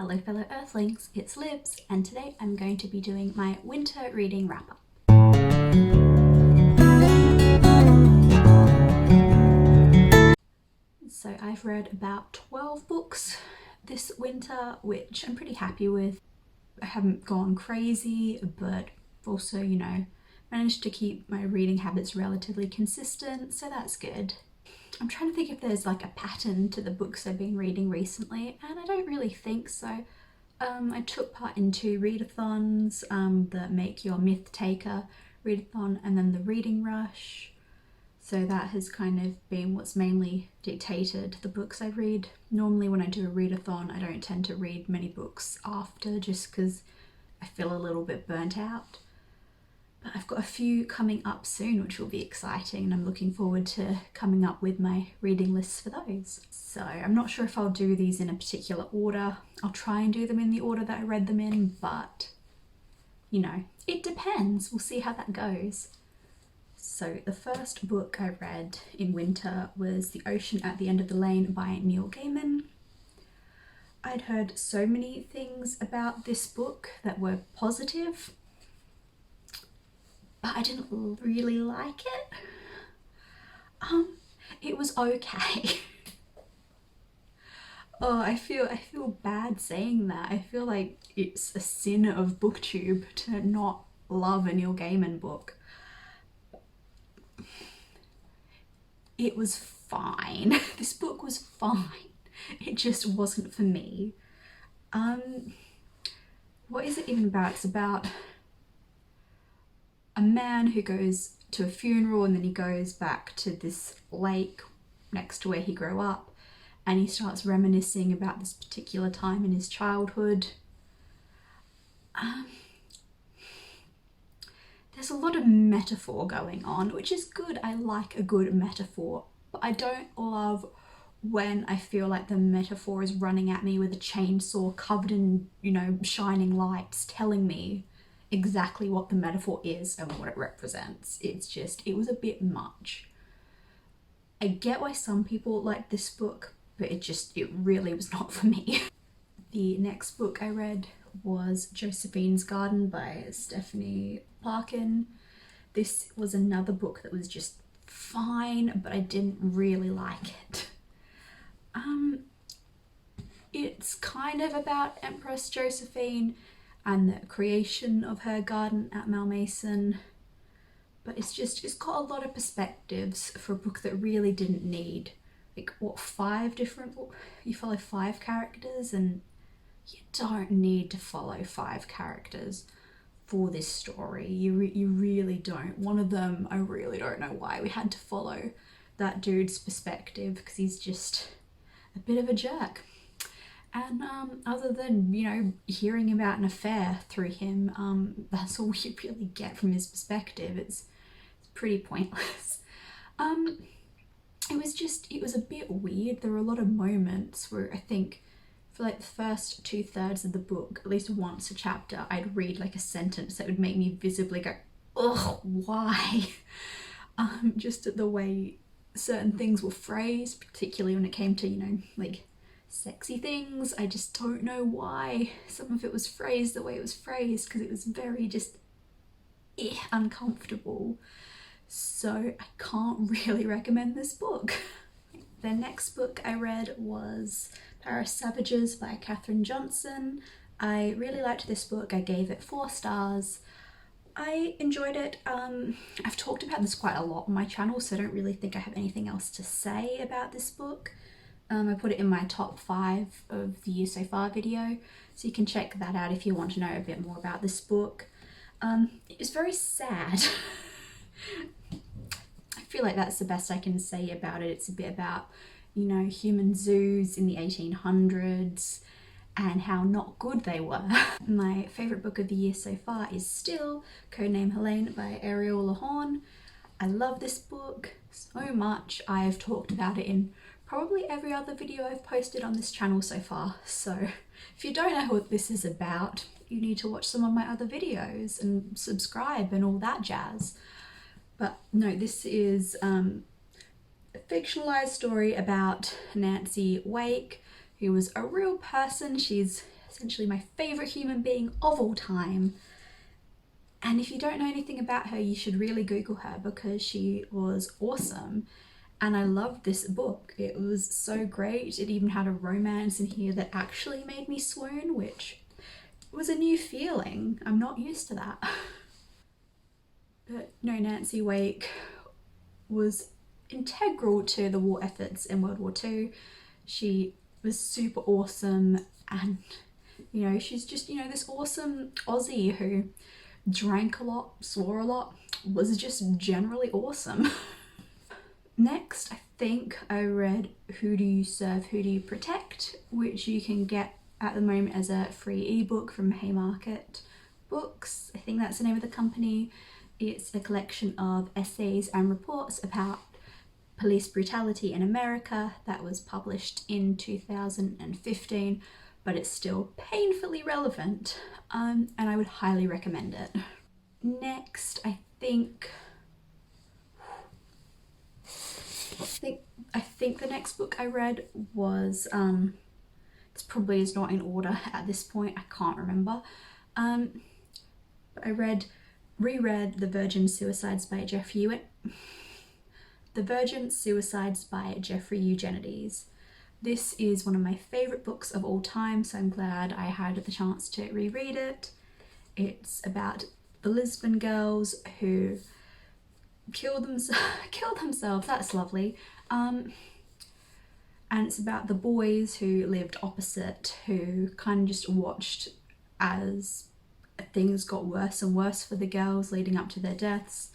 Hello fellow Earthlings, it's Libs, and today I'm going to be doing my winter reading wrap-up. So I've read about 12 books this winter, which I'm pretty happy with. I haven't gone crazy, but also, managed to keep my reading habits relatively consistent, so that's good. I'm trying to think if there's like a pattern to the books I've been reading recently, and I don't really think so. I took part in 2 readathons, the Make Your Myth Taker readathon and then the Reading Rush. So that has kind of been what's mainly dictated the books I read. Normally when I do a readathon, I don't tend to read many books after just because I feel a little bit burnt out. But I've got a few coming up soon, which will be exciting, and I'm looking forward to coming up with my reading lists for those. So I'm not sure if I'll do these in a particular order. I'll try and do them in the order that I read them in, but it depends. We'll see how that goes. So the first book I read in winter was The Ocean at the End of the Lane by Neil Gaiman. I'd heard so many things about this book that were positive, but I didn't really like it. It was okay. Oh, I feel bad saying that. I feel like it's a sin of booktube to not love a Neil Gaiman book. It was fine. This book was fine. It just wasn't for me. What is it even about? It's about a man who goes to a funeral and then he goes back to this lake next to where he grew up, and he starts reminiscing about this particular time in his childhood. There's a lot of metaphor going on, which is good. I like a good metaphor, but I don't love when I feel like the metaphor is running at me with a chainsaw covered in, shining lights telling me exactly what the metaphor is and what it represents. It was a bit much. I get why some people like this book, but it really was not for me. The next book I read was Josephine's Garden by Stephanie Parkin. This was another book that was just fine, but I didn't really like it. It's kind of about Empress Josephine and the creation of her garden at Malmaison, but it's got a lot of perspectives for a book that really didn't need you follow 5 characters, and you don't need to follow 5 characters for this story. You really don't. One of them, I really don't know why we had to follow that dude's perspective, because he's just a bit of a jerk. And other than, hearing about an affair through him, that's all you really get from his perspective. It's pretty pointless. It was a bit weird. There were a lot of moments where I think for like the first 2/3 of the book, at least once a chapter, I'd read like a sentence that would make me visibly go, ugh, why? Just at the way certain things were phrased, particularly when it came to, like sexy things. I just don't know why some of it was phrased the way it was phrased, because it was very just uncomfortable. So I can't really recommend this book. The next book I read was Paris Savages by Katherine Johnson. I really liked this book. I gave it 4 stars. I enjoyed it. I've talked about this quite a lot on my channel, so I don't really think I have anything else to say about this book. I put it in my top 5 of the year so far video, so you can check that out if you want to know a bit more about this book. It was very sad. I feel like that's the best I can say about it. It's a bit about, human zoos in the 1800s and how not good they were. My favourite book of the year so far is still Codename Helene by Ariel Lehorn. I love this book so much. I have talked about it in probably every other video I've posted on this channel so far. So if you don't know what this is about, you need to watch some of my other videos and subscribe and all that jazz. But no, this is a fictionalized story about Nancy Wake, who was a real person. She's essentially my favourite human being of all time. And if you don't know anything about her, you should really Google her because she was awesome. And I loved this book. It was so great. It even had a romance in here that actually made me swoon, which was a new feeling. I'm not used to that. But no, Nancy Wake was integral to the war efforts in World War II. She was super awesome, and you know, she's just, you know, this awesome Aussie who drank a lot, swore a lot, was just generally awesome. Next, I think I read Who Do You Serve, Who Do You Protect, which you can get at the moment as a free ebook from Haymarket Books. I think that's the name of the company. It's a collection of essays and reports about police brutality in America that was published in 2015, but it's still painfully relevant, and I would highly recommend it. Next, I think the next book I read was, this probably is not in order at this point, I can't remember. But I reread The Virgin Suicides by Jeffrey Eugenides. This is one of my favourite books of all time, so I'm glad I had the chance to reread it. It's about the Lisbon girls who kill themselves, that's lovely. And it's about the boys who lived opposite, who kind of just watched as things got worse and worse for the girls leading up to their deaths,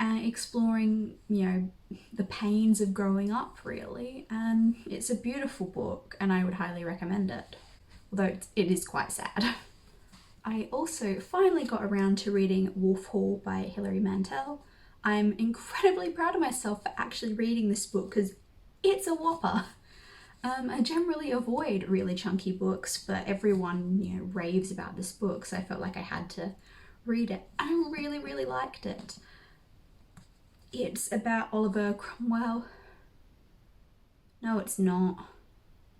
and exploring, you know, the pains of growing up, really. And it's a beautiful book, and I would highly recommend it, although it is quite sad. I also finally got around to reading Wolf Hall by Hilary Mantel. I'm incredibly proud of myself for actually reading this book because it's a whopper. I generally avoid really chunky books, but everyone, you know, raves about this book, so I felt like I had to read it. I really, really liked it. It's about Oliver Cromwell. No, it's not.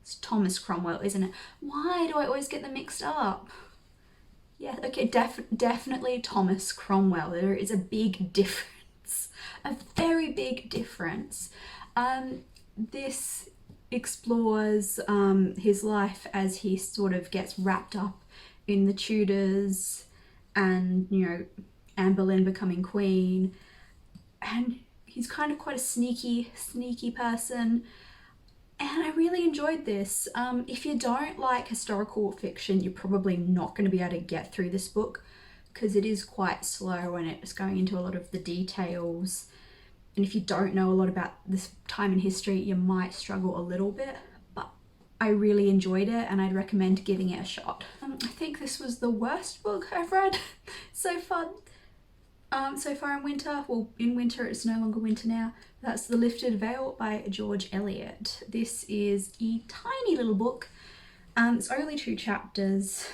It's Thomas Cromwell, isn't it? Why do I always get them mixed up? Yeah, okay, definitely Thomas Cromwell. There is a big difference. A very big difference. This explores his life as he sort of gets wrapped up in the Tudors and, you know, Anne Boleyn becoming queen, and he's kind of quite a sneaky person, and I really enjoyed this. If you don't like historical fiction, you're probably not going to be able to get through this book because it is quite slow and it's going into a lot of the details. And if you don't know a lot about this time in history, you might struggle a little bit, but I really enjoyed it and I'd recommend giving it a shot. I think this was the worst book I've read so far. So far in winter. Well, in winter, it's no longer winter now. That's The Lifted Veil by George Eliot. This is a tiny little book. It's only 2 chapters.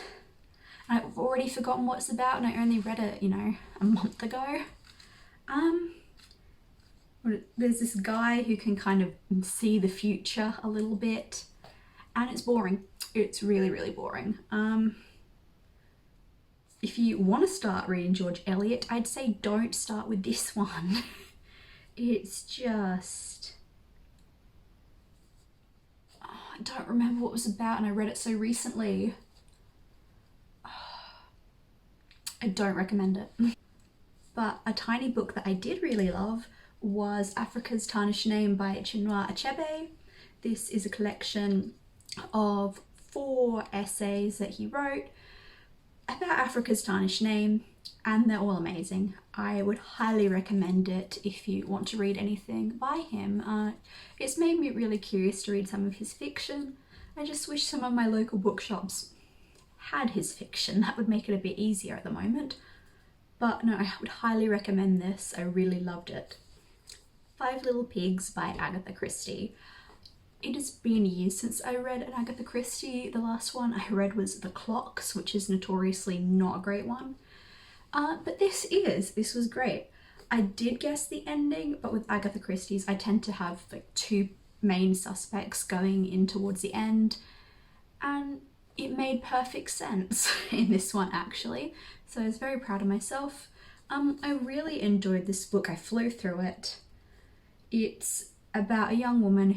I've already forgotten what it's about and I only read it, you know, a month ago. There's this guy who can kind of see the future a little bit, and it's boring. It's really, really boring. If you want to start reading George Eliot, I'd say don't start with this one. It's just... I don't remember what it was about and I read it so recently. I don't recommend it. But a tiny book that I did really love was Africa's Tarnished Name by Chinua Achebe. This is a collection of 4 essays that he wrote about Africa's tarnished name, and they're all amazing. I would highly recommend it if you want to read anything by him. It's made me really curious to read some of his fiction. I just wish some of my local bookshops had his fiction. That would make it a bit easier at the moment. But no, I would highly recommend this. I really loved it. 5 Little Pigs by Agatha Christie. It has been years since I read an Agatha Christie. The last one I read was The Clocks, which is notoriously not a great one. But this was great. I did guess the ending, but with Agatha Christie's I tend to have like 2 main suspects going in towards the end, and it made perfect sense in this one actually. So I was very proud of myself. I really enjoyed this book. I flew through it. It's about a young woman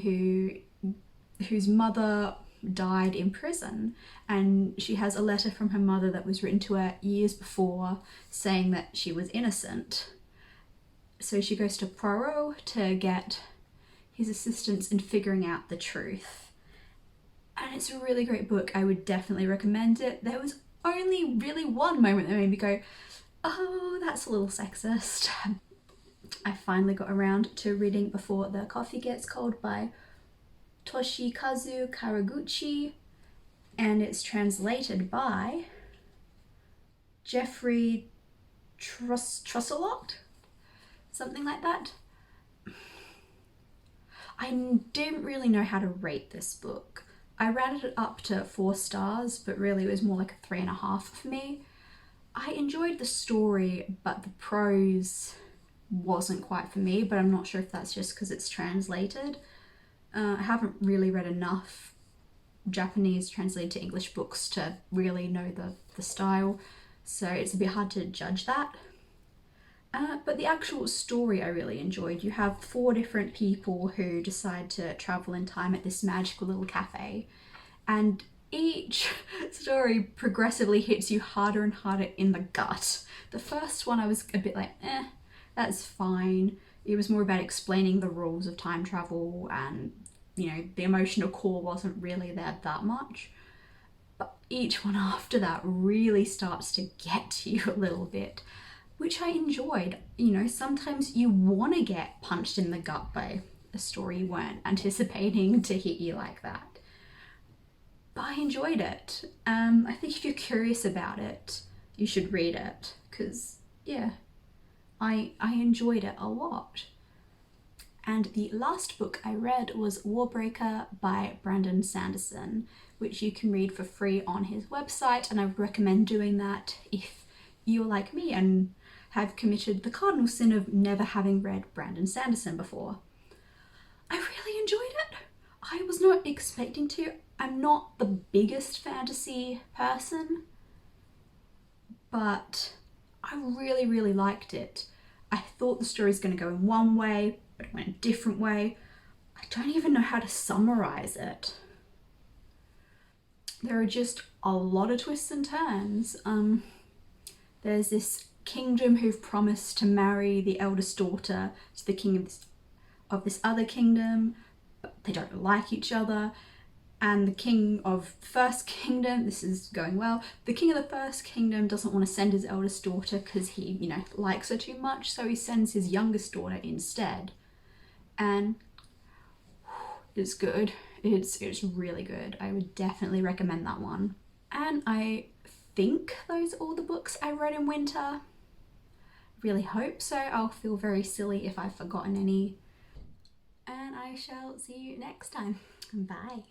whose mother died in prison, and she has a letter from her mother that was written to her years before saying that she was innocent. So she goes to Poirot to get his assistance in figuring out the truth. And it's a really great book. I would definitely recommend it. There was only really one moment that made me go, oh, that's a little sexist. I finally got around to reading Before the Coffee Gets Cold by Toshikazu Karaguchi, and it's translated by Jeffrey Trusselot, something like that. I didn't really know how to rate this book. I rated it up to 4 stars, but really it was more like a 3.5 for me. I enjoyed the story, but the prose wasn't quite for me, but I'm not sure if that's just because it's translated. I haven't really read enough Japanese translated to English books to really know the style, so it's a bit hard to judge that. But the actual story I really enjoyed. You have 4 different people who decide to travel in time at this magical little cafe, and each story progressively hits you harder and harder in the gut. The first one I was a bit like, that's fine. It was more about explaining the rules of time travel, and you know, the emotional core wasn't really there that much. But each one after that really starts to get to you a little bit, which I enjoyed. You know, sometimes you want to get punched in the gut by a story you weren't anticipating to hit you like that. But I enjoyed it. I think if you're curious about it, you should read it, because yeah, I enjoyed it a lot. And the last book I read was Warbreaker by Brandon Sanderson, which you can read for free on his website, and I would recommend doing that if you're like me and have committed the cardinal sin of never having read Brandon Sanderson before. I really enjoyed it. I was not expecting to. I'm not the biggest fantasy person, but I really, really liked it. I thought the story's going to go in one way, but it went a different way. I don't even know how to summarize it. There are just a lot of twists and turns. There's this kingdom who've promised to marry the eldest daughter to the king of this other kingdom, but they don't like each other. And the king of the first kingdom, this is going well, the king of the first kingdom doesn't want to send his eldest daughter because he, you know, likes her too much, so he sends his youngest daughter instead. And it's good. It's really good. I would definitely recommend that one. And I think those are all the books I read in winter. Really hope so. I'll feel very silly if I've forgotten any. And I shall see you next time. Bye.